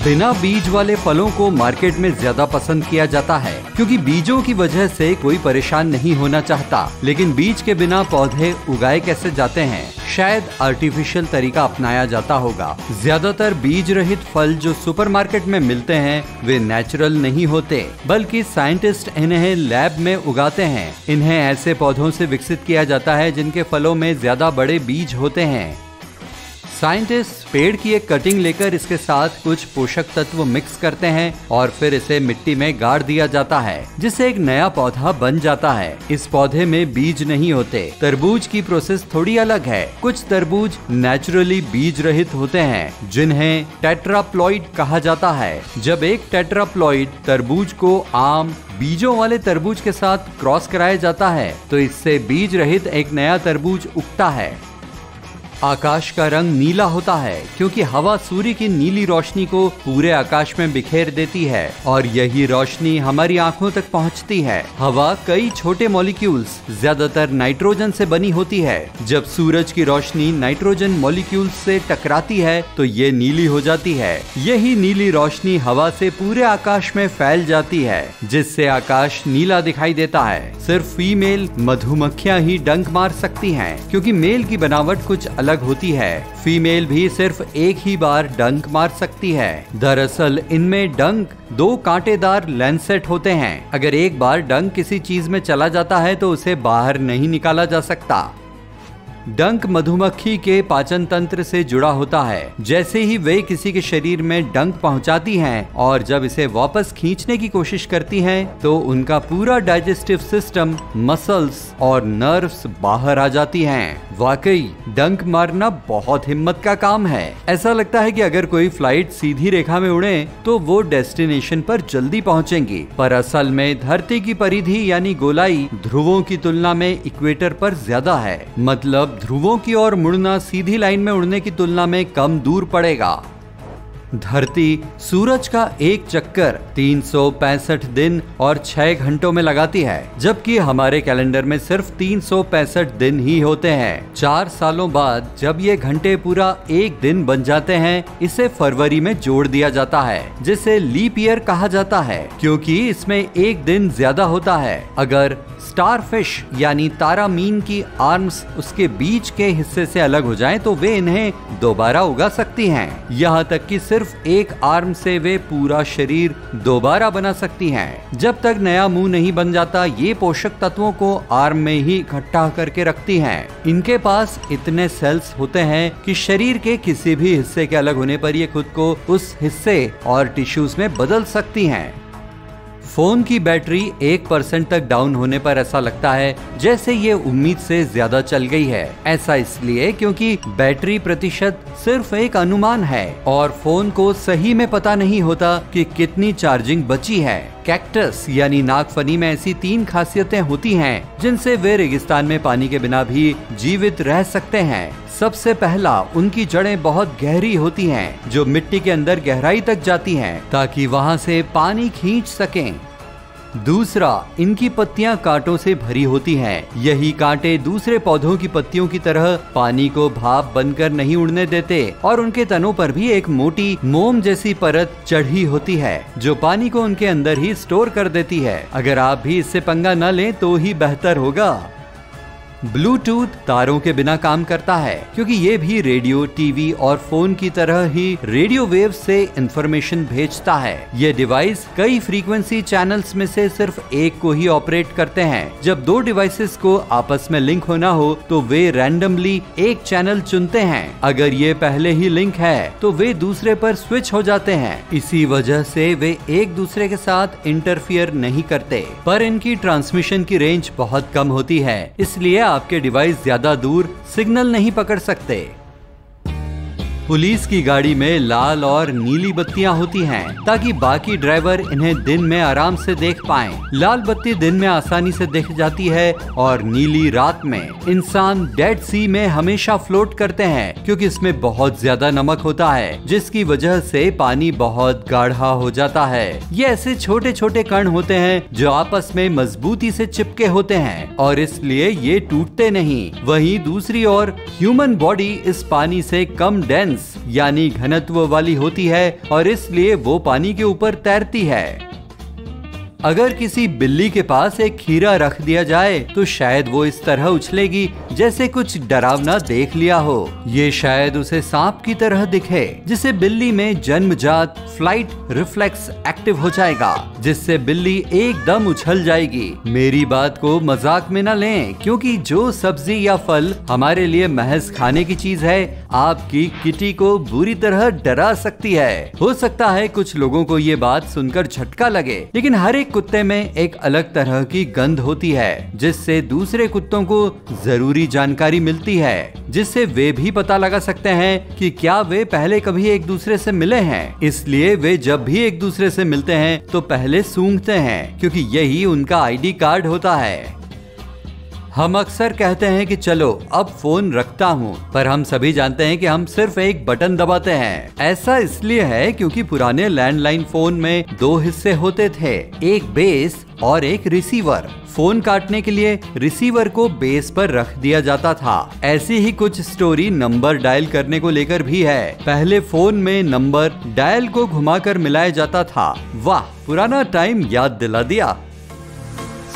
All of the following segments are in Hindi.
बिना बीज वाले फलों को मार्केट में ज्यादा पसंद किया जाता है क्योंकि बीजों की वजह से कोई परेशान नहीं होना चाहता। लेकिन बीज के बिना पौधे उगाए कैसे जाते हैं? शायद आर्टिफिशियल तरीका अपनाया जाता होगा। ज्यादातर बीज रहित फल जो सुपरमार्केट में मिलते हैं वे नेचुरल नहीं होते, बल्कि साइंटिस्ट इन्हें लैब में उगाते हैं। इन्हें ऐसे पौधों से विकसित किया जाता है जिनके फलों में ज्यादा बड़े बीज होते हैं। साइंटिस्ट पेड़ की एक कटिंग लेकर इसके साथ कुछ पोषक तत्व मिक्स करते हैं और फिर इसे मिट्टी में गाड़ दिया जाता है, जिससे एक नया पौधा बन जाता है। इस पौधे में बीज नहीं होते। तरबूज की प्रोसेस थोड़ी अलग है। कुछ तरबूज नेचुरली बीज रहित होते हैं, जिन्हें टेट्राप्लॉइड कहा जाता है। जब एक टेट्राप्लॉइड तरबूज को आम बीजों वाले तरबूज के साथ क्रॉस कराया जाता है तो इससे बीज रहित एक नया तरबूज उगता है। आकाश का रंग नीला होता है क्योंकि हवा सूर्य की नीली रोशनी को पूरे आकाश में बिखेर देती है और यही रोशनी हमारी आंखों तक पहुंचती है। हवा कई छोटे मॉलिक्यूल्स, ज्यादातर नाइट्रोजन से बनी होती है। जब सूरज की रोशनी नाइट्रोजन मॉलिक्यूल्स से टकराती है तो ये नीली हो जाती है। यही नीली रोशनी हवा से पूरे आकाश में फैल जाती है, जिससे आकाश नीला दिखाई देता है। सिर्फ फीमेल मधुमक्खियां ही डंक मार सकती हैं, क्योंकि मेल की बनावट कुछ अलग होती है। फीमेल भी सिर्फ एक ही बार डंक मार सकती है। दरअसल इनमें डंक 2 कांटेदार लैंसेट होते हैं। अगर एक बार डंक किसी चीज में चला जाता है तो उसे बाहर नहीं निकाला जा सकता। डंक मधुमक्खी के पाचन तंत्र से जुड़ा होता है। जैसे ही वे किसी के शरीर में डंक पहुंचाती हैं और जब इसे वापस खींचने की कोशिश करती हैं, तो उनका पूरा डाइजेस्टिव सिस्टम, मसल्स और नर्व्स बाहर आ जाती हैं। वाकई डंक मारना बहुत हिम्मत का काम है। ऐसा लगता है कि अगर कोई फ्लाइट सीधी रेखा में उड़े तो वो डेस्टिनेशन पर जल्दी पहुंचेंगी, पर असल में धरती की परिधि यानी गोलाई ध्रुवों की तुलना में इक्वेटर पर ज्यादा है। मतलब ध्रुवों की ओर मुड़ना सीधी लाइन में उड़ने की तुलना में कम दूर पड़ेगा। धरती सूरज का एक चक्कर 365 दिन और 6 घंटों में लगाती है, जबकि हमारे कैलेंडर में सिर्फ 365 दिन ही होते हैं। 4 सालों बाद जब ये घंटे पूरा एक दिन बन जाते हैं, इसे फरवरी में जोड़ दिया जाता है, जिसे लीप ईयर कहा जाता है, क्योंकि इसमें एक दिन ज्यादा होता है। अगर स्टारफिश यानी तारा मीन की आर्म्स उसके बीच के हिस्से से अलग हो जाएं, तो वे इन्हें दोबारा उगा सकती हैं। यहाँ तक कि सिर्फ एक आर्म से वे पूरा शरीर दोबारा बना सकती हैं। जब तक नया मुंह नहीं बन जाता, ये पोषक तत्वों को आर्म में ही इकट्ठा करके रखती हैं। इनके पास इतने सेल्स होते हैं कि शरीर के किसी भी हिस्से के अलग होने पर ये खुद को उस हिस्से और टिश्यूज में बदल सकती हैं। फोन की बैटरी 1% तक डाउन होने पर ऐसा लगता है जैसे ये उम्मीद से ज्यादा चल गई है। ऐसा इसलिए क्योंकि बैटरी प्रतिशत सिर्फ एक अनुमान है और फोन को सही में पता नहीं होता कि कितनी चार्जिंग बची है। कैक्टस यानी नागफनी में ऐसी 3 खासियतें होती हैं जिनसे वे रेगिस्तान में पानी के बिना भी जीवित रह सकते हैं। सबसे पहला, उनकी जड़ें बहुत गहरी होती हैं, जो मिट्टी के अंदर गहराई तक जाती हैं ताकि वहां से पानी खींच सकें। दूसरा, इनकी पत्तियां कांटों से भरी होती हैं। यही कांटे दूसरे पौधों की पत्तियों की तरह पानी को भाप बनकर नहीं उड़ने देते और उनके तनों पर भी एक मोटी मोम जैसी परत चढ़ी होती है, जो पानी को उनके अंदर ही स्टोर कर देती है। अगर आप भी इससे पंगा न लें तो ही बेहतर होगा। ब्लूटूथ तारों के बिना काम करता है, क्योंकि ये भी रेडियो, टीवी और फोन की तरह ही रेडियो वेव से इंफॉर्मेशन भेजता है। ये डिवाइस कई फ्रीक्वेंसी चैनल्स में से सिर्फ एक को ही ऑपरेट करते हैं। जब 2 डिवाइसेस को आपस में लिंक होना हो तो वे रैंडमली एक चैनल चुनते हैं। अगर ये पहले ही लिंक है तो वे दूसरे पर स्विच हो जाते हैं। इसी वजह से वे एक दूसरे के साथ इंटरफियर नहीं करते, पर इनकी ट्रांसमिशन की रेंज बहुत कम होती है, इसलिए आपके डिवाइस ज्यादा दूर सिग्नल नहीं पकड़ सकते। पुलिस की गाड़ी में लाल और नीली बत्तियां होती हैं ताकि बाकी ड्राइवर इन्हें दिन में आराम से देख पाएं। लाल बत्ती दिन में आसानी से दिख जाती है और नीली रात में। इंसान डेड सी में हमेशा फ्लोट करते हैं क्योंकि इसमें बहुत ज्यादा नमक होता है, जिसकी वजह से पानी बहुत गाढ़ा हो जाता है। ये ऐसे छोटे छोटे कण होते हैं जो आपस में मजबूती से चिपके होते हैं और इसलिए ये टूटते नहीं। वहीं दूसरी ओर ह्यूमन बॉडी इस पानी से कम डेंस डेंस यानी घनत्व वाली होती है और इसलिए वो पानी के ऊपर तैरती है। अगर किसी बिल्ली के पास एक खीरा रख दिया जाए तो शायद वो इस तरह उछलेगी जैसे कुछ डरावना देख लिया हो। ये शायद उसे सांप की तरह दिखे, जिससे बिल्ली में जन्मजात फ्लाइट रिफ्लेक्स एक्टिव हो जाएगा, जिससे बिल्ली एकदम उछल जाएगी। मेरी बात को मजाक में न लें, क्योंकि जो सब्जी या फल हमारे लिए महज खाने की चीज है, आपकी किटी को बुरी तरह डरा सकती है। हो सकता है कुछ लोगों को ये बात सुनकर झटका लगे, लेकिन हर एक कुत्ते में एक अलग तरह की गंध होती है, जिससे दूसरे कुत्तों को जरूरी जानकारी मिलती है, जिससे वे भी पता लगा सकते हैं कि क्या वे पहले कभी एक दूसरे से मिले हैं। इसलिए वे जब भी एक दूसरे से मिलते हैं तो पहले सूंघते हैं, क्योंकि यही उनका आईडी कार्ड होता है। हम अक्सर कहते हैं कि चलो अब फोन रखता हूँ, पर हम सभी जानते हैं कि हम सिर्फ एक बटन दबाते हैं। ऐसा इसलिए है क्योंकि पुराने लैंडलाइन फोन में दो हिस्से होते थे, एक बेस और एक रिसीवर। फोन काटने के लिए रिसीवर को बेस पर रख दिया जाता था। ऐसी ही कुछ स्टोरी नंबर डायल करने को लेकर भी है। पहले फोन में नंबर डायल को घुमाकर मिलाया जाता था। वाह, पुराना टाइम याद दिला दिया।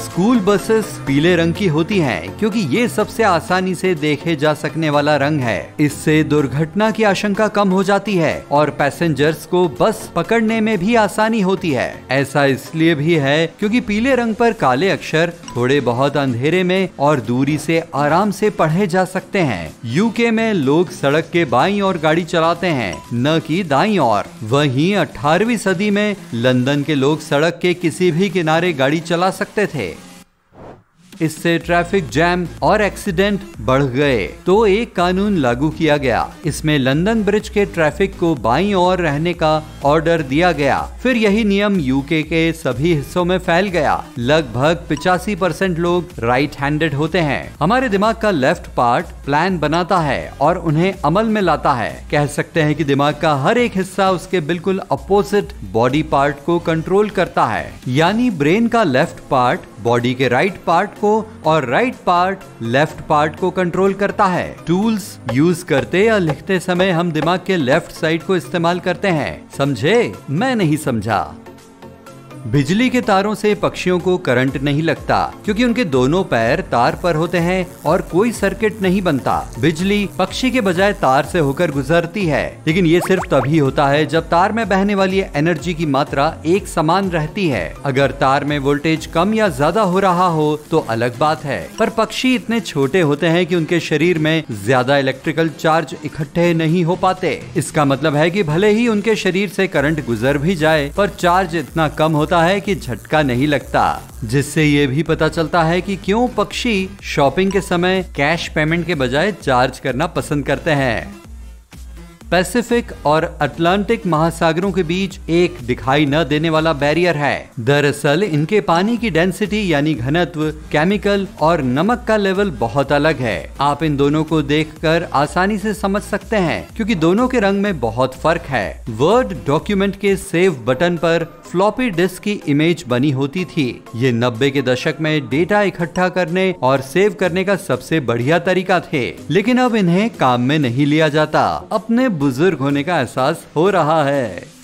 स्कूल बसेस पीले रंग की होती हैं, क्योंकि ये सबसे आसानी से देखे जा सकने वाला रंग है। इससे दुर्घटना की आशंका कम हो जाती है और पैसेंजर्स को बस पकड़ने में भी आसानी होती है। ऐसा इसलिए भी है क्योंकि पीले रंग पर काले अक्षर थोड़े बहुत अंधेरे में और दूरी से आराम से पढ़े जा सकते हैं। यूके में लोग सड़क के बाईं ओर गाड़ी चलाते हैं, न कि दाईं ओर। वहीं 18वीं सदी में लंदन के लोग सड़क के किसी भी किनारे गाड़ी चला सकते थे। इससे ट्रैफिक जैम और एक्सीडेंट बढ़ गए, तो एक कानून लागू किया गया। इसमें लंदन ब्रिज के ट्रैफिक को बाईं ओर रहने का ऑर्डर दिया गया। फिर यही नियम यूके के सभी हिस्सों में फैल गया। लगभग 85% लोग राइट हैंडेड होते हैं। हमारे दिमाग का लेफ्ट पार्ट प्लान बनाता है और उन्हें अमल में लाता है। कह सकते हैं कि दिमाग का हर एक हिस्सा उसके बिल्कुल अपोजिट बॉडी पार्ट को कंट्रोल करता है। यानी ब्रेन का लेफ्ट पार्ट बॉडी के राइट पार्ट को और राइट पार्ट लेफ्ट पार्ट को कंट्रोल करता है। टूल्स यूज करते या लिखते समय हम दिमाग के लेफ्ट साइड को इस्तेमाल करते हैं। समझे? मैं नहीं समझा। बिजली के तारों से पक्षियों को करंट नहीं लगता, क्योंकि उनके दोनों पैर तार पर होते हैं और कोई सर्किट नहीं बनता। बिजली पक्षी के बजाय तार से होकर गुजरती है, लेकिन ये सिर्फ तभी होता है जब तार में बहने वाली एनर्जी की मात्रा एक समान रहती है। अगर तार में वोल्टेज कम या ज्यादा हो रहा हो तो अलग बात है, पर पक्षी इतने छोटे होते हैं कि उनके शरीर में ज्यादा इलेक्ट्रिकल चार्ज इकट्ठे नहीं हो पाते। इसका मतलब है कि भले ही उनके शरीर से करंट गुजर भी जाए, पर चार्ज इतना कम होता है कि झटका नहीं लगता। जिससे ये भी पता चलता है कि क्यों पक्षी शॉपिंग के समय कैश पेमेंट के बजाय चार्ज करना पसंद करते हैं। पैसिफिक और अटलांटिक महासागरों के बीच एक दिखाई न देने वाला बैरियर है। दरअसल इनके पानी की डेंसिटी यानी घनत्व, केमिकल और नमक का लेवल बहुत अलग है। आप इन दोनों को देखकर आसानी से समझ सकते हैं, क्योंकि दोनों के रंग में बहुत फर्क है। वर्ड डॉक्यूमेंट के सेव बटन पर फ्लॉपी डिस्क की इमेज बनी होती थी। ये 90 के दशक में डेटा इकट्ठा करने और सेव करने का सबसे बढ़िया तरीका थे, लेकिन अब इन्हें काम में नहीं लिया जाता। अपने बुजुर्ग होने का एहसास हो रहा है।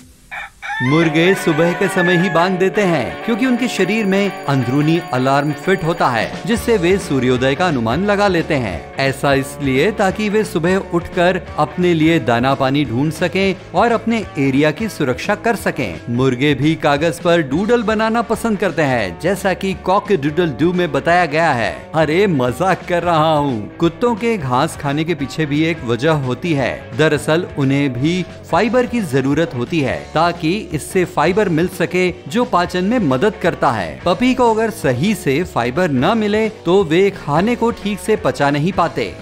मुर्गे सुबह के समय ही बांग देते हैं, क्योंकि उनके शरीर में अंदरूनी अलार्म फिट होता है, जिससे वे सूर्योदय का अनुमान लगा लेते हैं। ऐसा इसलिए ताकि वे सुबह उठकर अपने लिए दाना पानी ढूंढ सकें और अपने एरिया की सुरक्षा कर सकें। मुर्गे भी कागज पर डूडल बनाना पसंद करते हैं, जैसा कि कॉक डूडल डू में बताया गया है। अरे मजाक कर रहा हूँ। कुत्तों के घास खाने के पीछे भी एक वजह होती है। दरअसल उन्हें भी फाइबर की जरूरत होती है, ताकि इससे फाइबर मिल सके जो पाचन में मदद करता है। पपी को अगर सही से फाइबर न मिले तो वे खाने को ठीक से पचा नहीं पाते।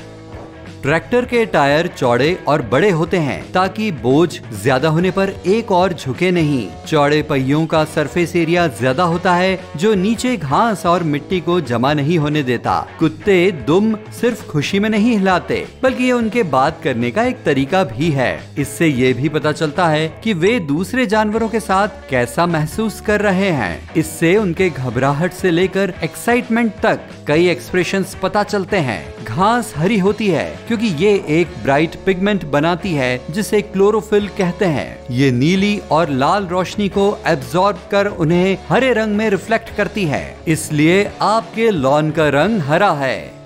ट्रैक्टर के टायर चौड़े और बड़े होते हैं, ताकि बोझ ज्यादा होने पर एक और झुके नहीं। चौड़े पहियों का सरफेस एरिया ज्यादा होता है, जो नीचे घास और मिट्टी को जमा नहीं होने देता। कुत्ते दुम सिर्फ खुशी में नहीं हिलाते, बल्कि ये उनके बात करने का एक तरीका भी है। इससे ये भी पता चलता है कि वे दूसरे जानवरों के साथ कैसा महसूस कर रहे हैं। इससे उनके घबराहट से लेकर एक्साइटमेंट तक कई एक्सप्रेशंस पता चलते हैं। घास हरी होती है क्योंकि ये एक ब्राइट पिगमेंट बनाती है जिसे क्लोरोफिल कहते हैं। ये नीली और लाल रोशनी को एब्जॉर्ब कर उन्हें हरे रंग में रिफ्लेक्ट करती है, इसलिए आपके लॉन का रंग हरा है।